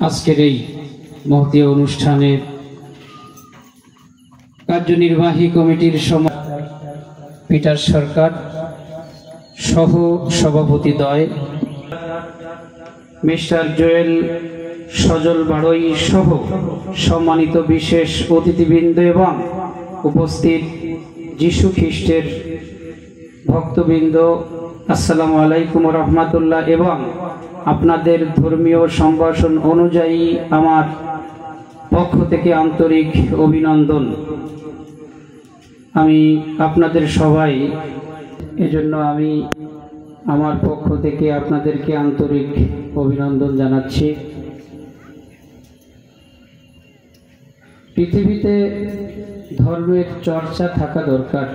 আজকের এই মহতী অনুষ্ঠানের কার্যনির্বাহী কমিটির পিটার সরকার সহ সভাপতিদ্বয় মিস্টার জোয়েল সজল বাড়ই সহ সম্মানিত বিশেষ অতিথিবৃন্দ এবং উপস্থিত যিশু খ্রিস্টের ভক্তবৃন্দ, আসসালামু আলাইকুম রহমতুল্লাহ। এবং আপনাদের ধর্মীয় সম্ভাষণ অনুযায়ী আমার পক্ষ থেকে আন্তরিক অভিনন্দন। আমি আপনাদের সবাই এজন্য আমি আমার পক্ষ থেকে আপনাদেরকে আন্তরিক অভিনন্দন জানাচ্ছি। পৃথিবীতে ধর্মের চর্চা থাকা দরকার।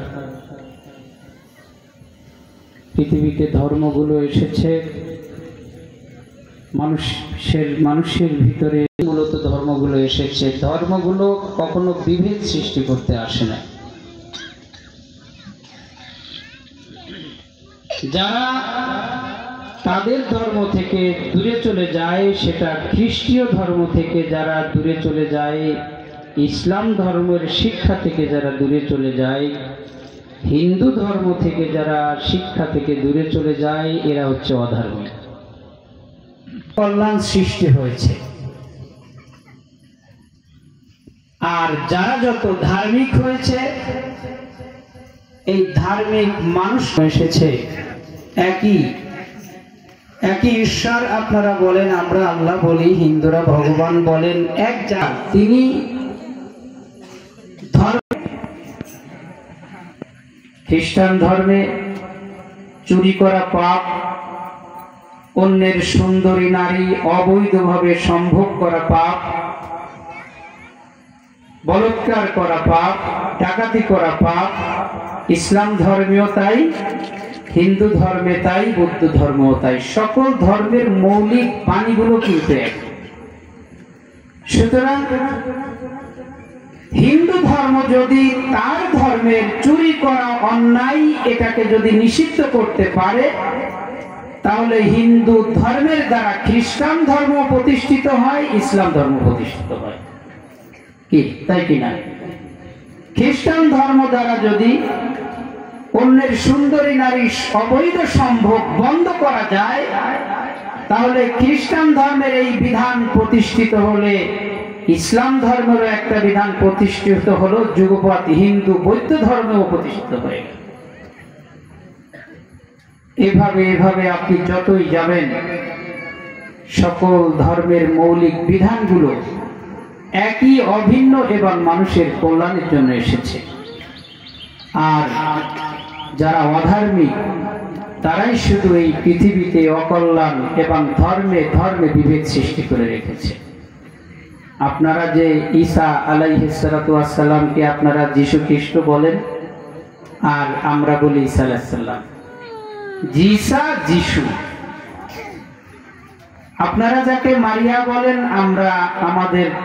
পৃথিবীতে ধর্মগুলো এসেছে মানুষের ভিতরে, মূলত ধর্মগুলো এসেছে। ধর্মগুলো কখনো বিভেদ সৃষ্টি করতে আসে না। যারা তাদের ধর্ম থেকে দূরে চলে যায়, সেটা খ্রিস্টীয় ধর্ম থেকে যারা দূরে চলে যায়, ইসলাম ধর্মের শিক্ষা থেকে যারা দূরে চলে যায়, হিন্দু ধর্ম থেকে যারা শিক্ষা থেকে দূরে চলে যায়, এরা হচ্ছে অধার্মিক। কল্যাণ সৃষ্টি হয়েছে। আর যারা যত ধার্মিক হয়েছে, এই ধার্মিক মানুষ এসেছে একই ঈশ্বর। আপনারা বলেন আমরা আল্লাহ বলি, হিন্দুরা ভগবান বলেন, এক যা তিনি খ্রিস্টান ধর্মে চুরি করা পাপ, অন্যের সুন্দরী নারী অবৈধভাবে সম্ভোগ করা পাপ, বলাৎকার করা পাপ, ডাকাতি করা পাপ। ইসলাম ধর্মেও তাই, হিন্দু ধর্মে তাই, বৌদ্ধ ধর্মেও তাই। সকল ধর্মের মৌলিক বাণীগুলো কিন্তু এক। সুতরাং হিন্দু ধর্ম যদি তার ধর্মের চুরি করা অন্যায় এটাকে যদি নিষিদ্ধ করতে পারে, তাহলে হিন্দু ধর্মের দ্বারা খ্রিস্টান ধর্ম প্রতিষ্ঠিত হয়, ইসলাম ধর্ম প্রতিষ্ঠিত হয়। কি তাই কিনা? খ্রিস্টান ধর্ম দ্বারা যদি অন্যের সুন্দরী নারী অবৈধ সম্ভোগ বন্ধ করা যায়, তাহলে খ্রিস্টান ধর্মের এই বিধান প্রতিষ্ঠিত হলে ইসলাম ধর্মেরও একটা বিধান প্রতিষ্ঠিত হলো, যুগপৎ হিন্দু বৌদ্ধ ধর্মেও প্রতিষ্ঠিত হয়ে গেল। এভাবে আপনি যতই যাবেন, সকল ধর্মের মৌলিক বিধানগুলো একই, অভিন্ন এবং মানুষের কল্যাণের জন্য এসেছে। আর যারা অধার্মিক, তারাই শুধু এই পৃথিবীতে অকল্যাণ এবং ধর্মে বিভেদ সৃষ্টি করে রেখেছে। আপনারা যে ঈসা আলাইহিস সালাতু ওয়াস সালামকে আপনারা যিশু খ্রিস্ট বলেন, আর আমরা বলি ঈসা আলাইহিস সালাম। ঈসা যিশু। আপনারা যাকে মারিয়া বলেন,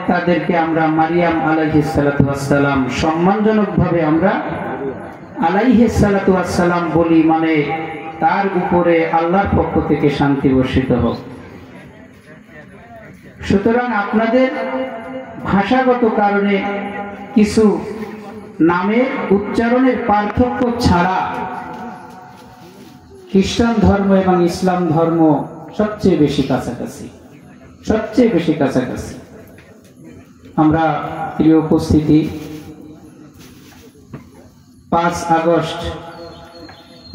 তাদেরকে আমরা মারিয়াম আলাইহিস সালাতু ওয়াস সালাম। সম্মানজনকভাবে আমরা আলাইহিস সালাতু ওয়াস সালাম বলি, মানে তার উপরে আল্লাহর পক্ষ থেকে শান্তি বর্ষিত হোক। সুতরাং আপনাদের ভাষাগত কারণে কিছু নামের উচ্চারণের পার্থক্য ছাড়া খ্রিস্টান ধর্ম এবং ইসলাম ধর্ম সবচেয়ে বেশি কাছাকাছি। আমরা প্রিয় উপস্থিতি, 5 আগস্ট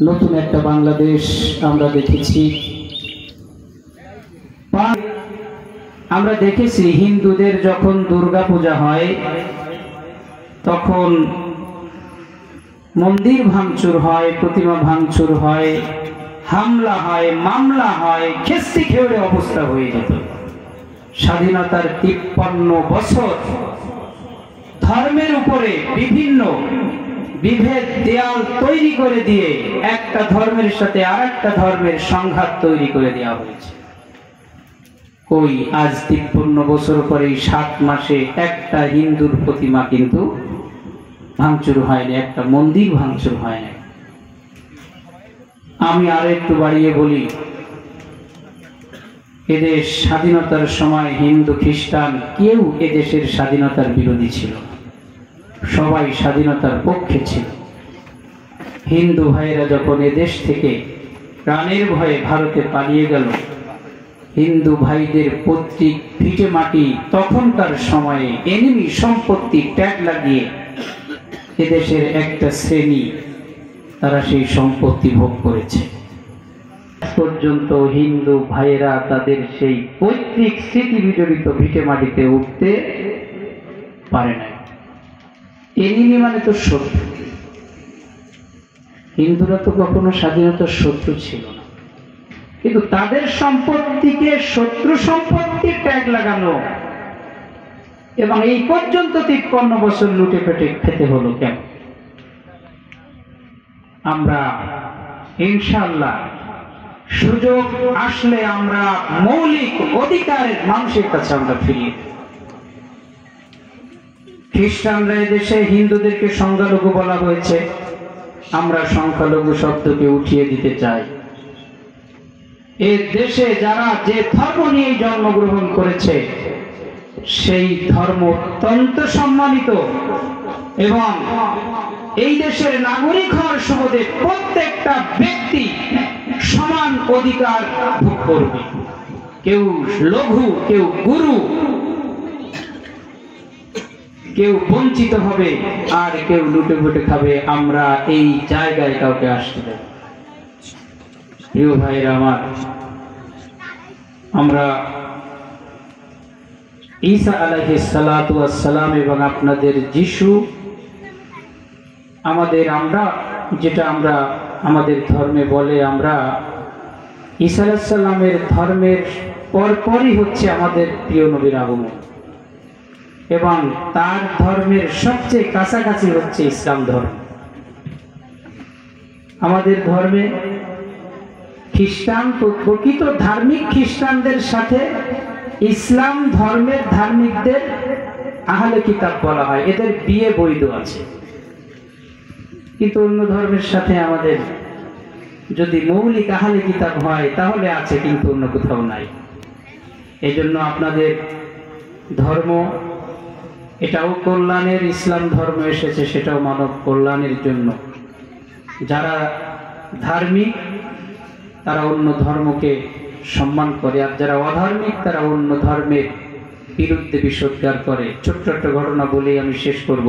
নতুন একটা বাংলাদেশ আমরা দেখেছি। আমরা দেখেছি হিন্দুদের যখন দুর্গা পূজা হয়, তখন মন্দির ভাঙচুর হয়, প্রতিমা ভাঙচুর হয়, হামলা হয়, মামলা হয়, খেস্তি খেউড়ে অবস্থা হয়ে যেত। স্বাধীনতার 53 বছর ধর্মের উপরে বিভিন্ন বিভেদ দেয়াল তৈরি করে দিয়ে একটা ধর্মের সাথে আরেকটা ধর্মের সংঘাত তৈরি করে দেওয়া হয়েছে। কই আজ 53 বছর পরে 7 মাসে একটা হিন্দুর প্রতিমা কিন্তু ভাঙচুর হয়নি, একটা মন্দির ভাঙচুর হয়নি। আমি আরো একটু বাড়িয়ে বলি, এদেশ স্বাধীনতার সময় হিন্দু খ্রিস্টান কেউ এদেশের স্বাধীনতার বিরোধী ছিল না, সবাই স্বাধীনতার পক্ষে ছিল। হিন্দু ভাইয়েরা যখন এদেশ থেকে প্রাণের ভয়ে ভারতে পালিয়ে গেল, হিন্দু ভাইদের পৈতৃক ভিটে মাটি তখনকার সময়ে এনিমি সম্পত্তি ট্যাগ লাগিয়ে এদেশের একটা শ্রেণী তারা সেই সম্পত্তি ভোগ করেছে। পর্যন্ত হিন্দু ভাইয়েরা তাদের সেই পৈতৃক স্মৃতি বিজড়িত ভিটে মাটিতে উঠতে পারে না। এনিমি মানে তো শত্রু। হিন্দুরা তো কখনো স্বাধীনতার শত্রু ছিল না, কিন্তু তাদের সম্পত্তিকে শত্রু সম্পত্তি ট্যাগ লাগানো এবং এই পর্যন্ত 53 বছর লুটে পেটে খেতে হলো কেন? আমরা ইনশাআল্লাহ সুযোগ আসলে আমরা মৌলিক অধিকারের মানুষের কাছে আমরা ফিরিয়ে দেব। খ্রিস্টানরা এদেশে হিন্দুদেরকে সংখ্যালঘু বলা হয়েছে, আমরা সংখ্যালঘু শব্দকে উঠিয়ে দিতে চাই। এই দেশে যারা যে ধর্ম নিয়ে জন্মগ্রহণ করেছে সেই ধর্ম অত্যন্ত সম্মানিত এবং এই দেশের নাগরিক হওয়ার সুবাদে প্রত্যেকটা ব্যক্তি সমান অধিকার ভোগ করবে। কেউ লঘু, কেউ গুরু, কেউ বঞ্চিত হবে আর কেউ লুটে ফুটে খাবে। আমরা এই জায়গায় কাউকে আসতে দেব। প্রিয় ভাইরা আমার, আমরা ঈসা আলাইহিস সালাতু ওয়াস সালাম এবং আপনাদের যিশু আমরা আমাদের ধর্মে বলে, আমরা ঈসা আলাইহিস সালামের ধর্মের পরপরই হচ্ছে আমাদের প্রিয় নবীর আগমন এবং তার ধর্মের সবচেয়ে কাছাকাছি হচ্ছে ইসলাম ধর্ম। আমাদের ধর্মে খ্রিস্টান তো প্রকৃত ধার্মিক খ্রিস্টানদের সাথে ইসলাম ধর্মের ধার্মিকদের আহলে কিতাব বলা হয়, এদের বিয়ে বৈধ আছে। কিন্তু অন্য ধর্মের সাথে আমাদের যদি মৌলিক আহলে কিতাব হয় তাহলে আছে, কিন্তু অন্য কোথাও নাই। এজন্য আপনাদের ধর্ম এটাও কল্যাণের, ইসলাম ধর্ম এসেছে সেটাও মানব কল্যাণের জন্য। যারা ধার্মিক তারা অন্য ধর্মকে সম্মান করে, আর যারা অধার্মিক তারা অন্য ধর্মের বিরুদ্ধে বিষোদ্গার করে। ছোট্ট একটা ঘটনা বলেই আমি শেষ করব।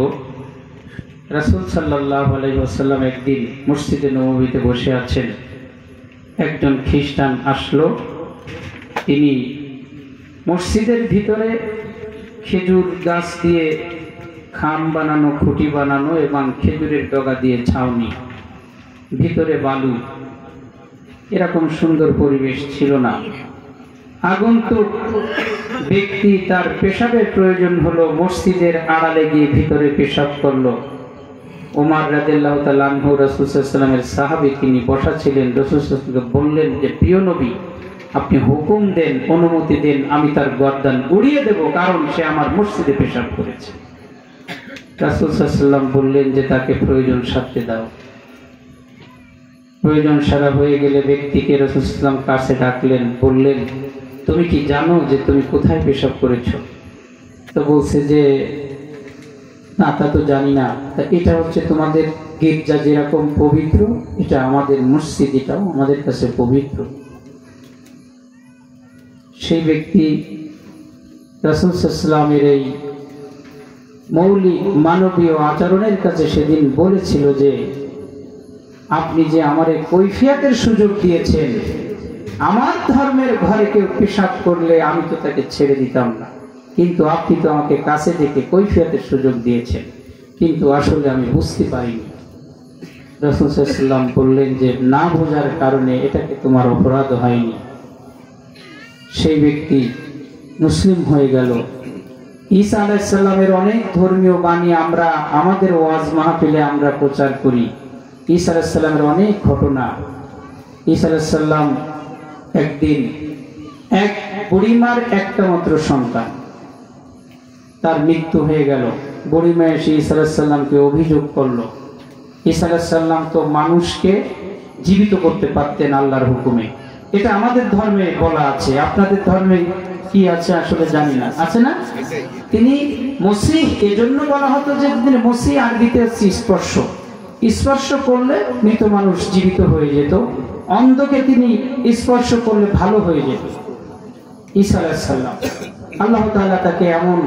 রাসূল সাল্লাল্লাহু আলাইহি ওয়াসাল্লাম একদিন মসজিদে নববীতে বসে আছেন, একজন খ্রিস্টান আসলো। তিনি মসজিদের ভিতরে খেজুর গাছ দিয়ে খাম বানানো, খুঁটি বানানো এবং খেজুরের ডগা দিয়ে ছাউনি, ভিতরে বালু, এরকম সুন্দর পরিবেশ ছিল না। আগন্তুক ব্যক্তি তার পেশাবের প্রয়োজন হলো, মসজিদের আড়ালে গিয়ে ভিতরে পেশাব করলো। ওমর রাদিয়াল্লাহু তাআলা আনহু রাসূল সাল্লাল্লাহু আলাইহি ওয়াসাল্লামের সাহাবী, তিনি বসা ছিলেন। রাসূল সাল্লাল্লাহু আলাইহি ওয়াসাল্লাম বললেন যে, প্রিয় নবী, আপনি হুকুম দেন, অনুমতি দেন, আমি তার গর্দান উড়িয়ে দেব, কারণ সে আমার মসজিদে পেশাব করেছে। রাসূল সাল্লাল্লাহু আলাইহি ওয়াসাল্লাম বললেন যে, তাকে প্রয়োজন সারতে দাও। প্রয়োজন সারা হয়ে গেলে ব্যক্তিকে রাসূল সাল্লাল্লাহু আলাইহি ওয়াসাল্লাম কাছে ডাকলেন, বললেন, তুমি কি জানো যে তুমি কোথায় পেশাব করেছো? তো বলছে যে, না, তা তো জানি না। তা এটা হচ্ছে তোমাদের গির্জা যেরকম পবিত্র, এটা আমাদের মসজিদ, এটাও আমাদের কাছে পবিত্র। সেই ব্যক্তি রাসূল সাল্লাল্লাহু আলাইহি ওয়াসাল্লামের এই মৌলিক মানবীয় আচরণের কাছে সেদিন বলেছিল যে, আপনি যে আমারে কৈফিয়তের সুযোগ দিয়েছেন, আমার ধর্মের ঘরে কেউ পেশাব করলে আমি তো তাকে ছেড়ে দিতাম না, কিন্তু আপনি তো আমাকে কাছে ডেকে কৈফিয়তের সুযোগ দিয়েছেন, কিন্তু আসলে আমি বুঝতে পারিনি। রাসূল সাল্লাল্লাহু আলাইহি ওয়াসাল্লাম বললেন যে, না বোঝার কারণে এটাকে তোমার অপরাধ হয়নি। সেই ব্যক্তি মুসলিম হয়ে গেল। ঈসা আলাইহিস সালামের অনেক ধর্মীয় বাণী আমরা আমাদের ওয়াজ মাহফিলে আমরা প্রচার করি। ঈসা আলাইহিস সালামের অনেক ঘটনা। ঈসা আলাইহিস সালাম একদিন এক বুড়িমার একটা মাত্র সন্তান, তার মৃত্যু হয়ে গেল। বুড়িমা এসে ঈসা আলাইহিস সালামকে অভিযোগ করলো। ঈসা আলাইহিস সালাম তো মানুষকে জীবিত করতে পারতেন আল্লাহর হুকুমে, এটা আমাদের ধর্মে বলা আছে, আপনাদের ধর্মে কি আছে আসলে জানি না, আছে না? তিনি মসিহ এজন্য বলা হতো যে তিনি মসিহ, আরবিতে হচ্ছে স্পর্শ, স্পর্শ করলে মৃত মানুষ জীবিত হয়ে যেত, অন্ধকে তিনি স্পর্শ করলে ভালো হয়ে যেত। ঈসা আলাইহিস সালাম, আল্লাহ তাআলা তাকে এমন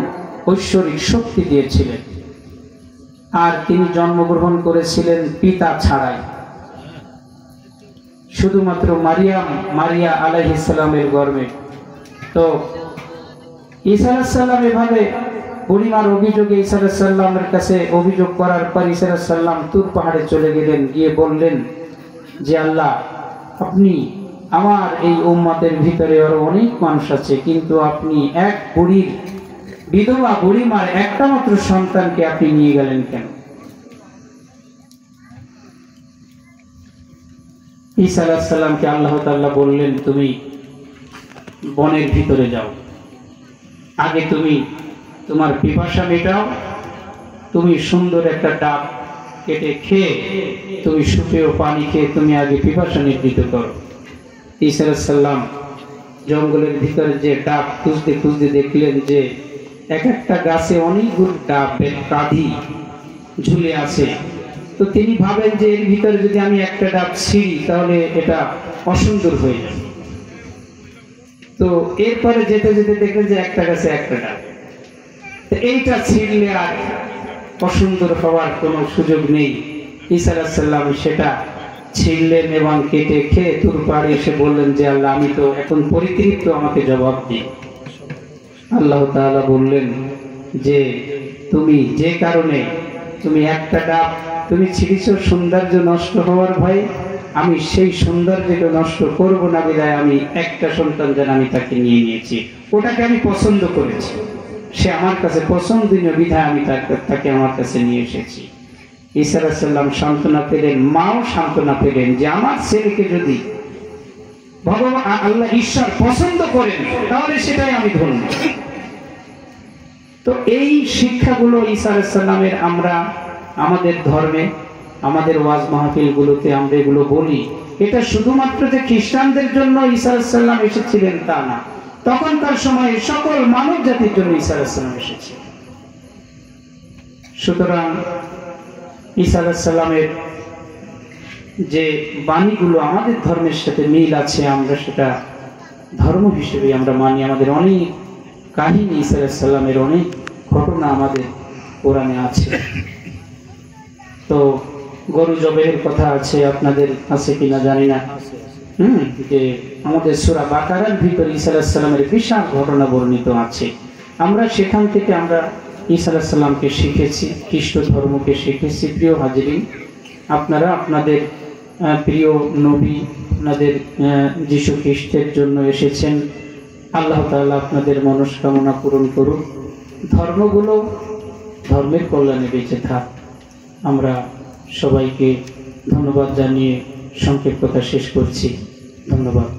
ঐশ্বরিক শক্তি দিয়েছিলেন। আর তিনি জন্মগ্রহণ করেছিলেন পিতা ছাড়াই, শুধুমাত্র মারিয়া আলাইহিস সালামের গর্ভে। তো ঈসা আলাইহিস সালাম এভাবে বুড়িমার অভিযোগে ঈসা আলাইহিস সালামের কাছে অভিযোগ করার পর ঈসা আলাইহিস সালাম তুর পাহাড়ে চলে গেলেন, গিয়ে বললেন যে আল্লাহ, আপনি আমার এই উম্মতের ভিতরে আরো অনেক মানুষ আছে, কিন্তু আপনি এক বুড়ির বিধবা বুড়িমার একটা মাত্র সন্তানকে আপনি নিয়ে গেলেন কেন? ঈসা আলাইহিস সালামকে আল্লাহ তাআলা বললেন, তুমি বনের ভিতরে যাও, আগে তুমি তোমার পিপাসা মেটাও, তুমি সুন্দর একটা ডাব কেটে খেয়ে, তুমি সুপেয় পানি খেয়ে তুমি আগে পিপাসা নিবৃত্ত করো। ঈসা আলাইহিস সালাম জঙ্গলের ভিতরে যে ডাব খুঁজতে খুঁজতে দেখলেন যে এক একটা গাছে অনেকগুলো ডাব কাঁধি ঝুলে আছে। তো তিনি ভাবেন যে এর ভিতরে যদি আমি একটা ডাব ছিঁড়ি তাহলে এটা অসুন্দর হয়ে যাবে। তো এরপরে যেতে যেতে দেখলেন যে একটা গাছে একটা ডাব, এইটা ছিঁড়লে আর অসুন্দর হওয়ার কোনো সুযোগ নেই। ঈসা আলাইহিস সালাম সেটা ছিঁড়লেন এবং কেটে খেয়ে তুর পাড়ে এসে বললেন যে আল্লাহ, আমি তো এখন পরিতৃপ্ত, আমাকে জবাব দিই। আল্লাহ তাআলা বললেন যে তুমি যে কারণে তুমি একটা ডাব তুমি ছিঁড়েছ সৌন্দর্য নষ্ট হওয়ার ভয়ে, আমি সেই সৌন্দর্যকে নষ্ট করব না বিধায় আমি একটা সন্তান যেন আমি তাকে নিয়ে নিয়েছি, ওটাকে আমি পছন্দ করেছি, সে আমার কাছে পছন্দনীয় বিধায় আমি তাকে আমার কাছে নিয়ে এসেছি। ঈসা আলাইহিস সালাম সান্ত্বনা পেলেন, মাও সান্ত্বনা পেলেন যে আমার ছেলেকে যদি ভগবান আল্লাহ ঈশ্বর পছন্দ করেন তাহলে সেটাই আমি ধন্য। তো এই শিক্ষাগুলো ঈসা আলাইহিস সালামের আমরা আমাদের ধর্মে, আমাদের ওয়াজ মাহফিলগুলোতে আমরা এগুলো বলি। এটা শুধুমাত্র যে খ্রিস্টানদের জন্য ঈসা আলাইহিস সালাম এসেছিলেন তা না, তখনকার সময়ে সকল মানব জাতির জন্য ঈসা আলাইহিস সালাম এসেছে। সুতরাং ঈসা আলাইহিস সালামের যে বাণীগুলো আমাদের ধর্মের সাথে মিল আছে, আমরা সেটা ধর্ম হিসেবে আমরা মানি। আমাদের অনেক কাহিনী, ঈসা আলাইহিস সালামের অনেক ঘটনা আমাদের কোরআনে আছে। তো গরু জবেহের কথা আছে, আপনাদের আছে কিনা জানি না, যে আমাদের সূরা বাকারার ভিতরে ঈসা আলাইহিস সালামের বিশাল ঘটনা বর্ণিত আছে। আমরা সেখান থেকে আমরা ঈসা আলাইহিস সালামকে শিখেছি, খ্রিস্ট ধর্মকে শিখেছি। প্রিয় হাজিরিন, আপনারা আপনাদের প্রিয় নবী, আপনাদের যীশু খ্রিস্টের জন্য এসেছেন। আল্লাহ তাআলা আপনাদের মনস্কামনা পূরণ করুন। ধর্মগুলো ধর্মের কল্যাণে বেঁচে থাক। আমরা সবাইকে ধন্যবাদ জানিয়ে সংক্ষেপ কথা শেষ করছি। ধন্যবাদ।